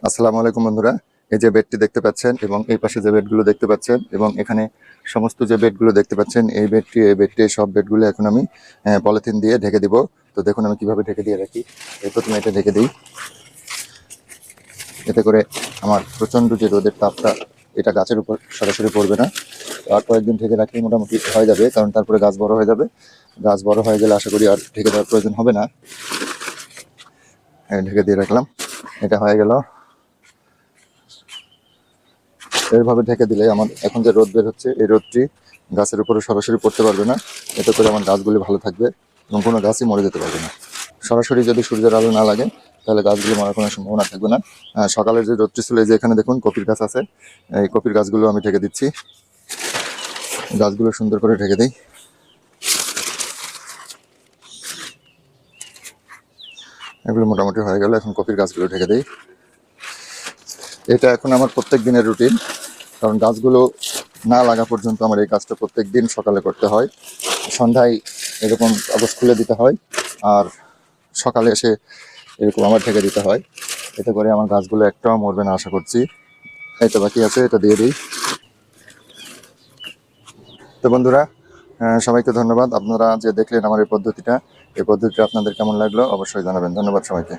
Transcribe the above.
আসসালামু আলাইকুম বন্ধুরা। এই যে বেডটি দেখতে পাচ্ছেন এবং এই পাশে যে বেডগুলো দেখতে পাচ্ছেন এবং এখানে সমস্ত যে বেডগুলো দেখতে পাচ্ছেন এই বেডটি সব বেডগুলো এখন আমি পলিথিন দিয়ে ঢেকে দিব। তো দেখুন আমি কিভাবে ঢেকে দিয়ে রাখি। প্রথমে এটা ঢেকে দিই, এতে করে আমার প্রচণ্ড যে রোদের তাপটা এটা গাছের উপর সরাসরি পড়বে না। আর কয়েকদিন ঢেকে রাখলে মোটামুটি হয়ে যাবে, কারণ তারপরে গাছ বড় হয়ে যাবে। গাছ বড় হয়ে গেলে আশা করি আর ঢেকে দেওয়ার প্রয়োজন হবে না। ঢেকে দিয়ে রাখলাম, এটা হয়ে গেল। এইভাবে ঢেকে দিলে আমার এখন যে রোদ বের হচ্ছে এই রোদটি গাছের উপরে সরাসরি পড়তে পারবে না। এতে করে আমার গাছগুলি ভালো থাকবে এবং কোনো গাছই মরে যেতে পারবে না। সরাসরি যদি সূর্যের আলো না লাগে তাহলে গাছগুলি মরার কোনো সম্ভাবনা থাকবে না। সকালের যে রোদটি ছিল, এই যে এখানে দেখুন কপির গাছ আছে, এই কপির গাছগুলো আমি ঢেকে দিচ্ছি। গাছগুলো সুন্দর করে ঢেকে দিই। এগুলো মোটামুটি হয়ে গেল, এখন কপির গাছগুলো ঢেকে দিই। এটা এখন আমার প্রত্যেক দিনের রুটিন, কারণ গাছগুলো না লাগা পর্যন্ত আমার এই কাজটা প্রত্যেক দিন সকালে করতে হয়। সন্ধ্যায় এরকম কাগজ খুলে দিতে হয়, আর সকালে এসে এরকম আবার ঢেকে দিতে হয়। এতে করে আমার গাছগুলো একটাও মরবে না আশা করছি। এটা বাকি আছে, এটা দিয়ে দিই। তো বন্ধুরা, সবাইকে ধন্যবাদ। আপনারা যে দেখলেন আমার এই পদ্ধতিটা আপনাদের কেমন লাগলো অবশ্যই জানাবেন। ধন্যবাদ সবাইকে।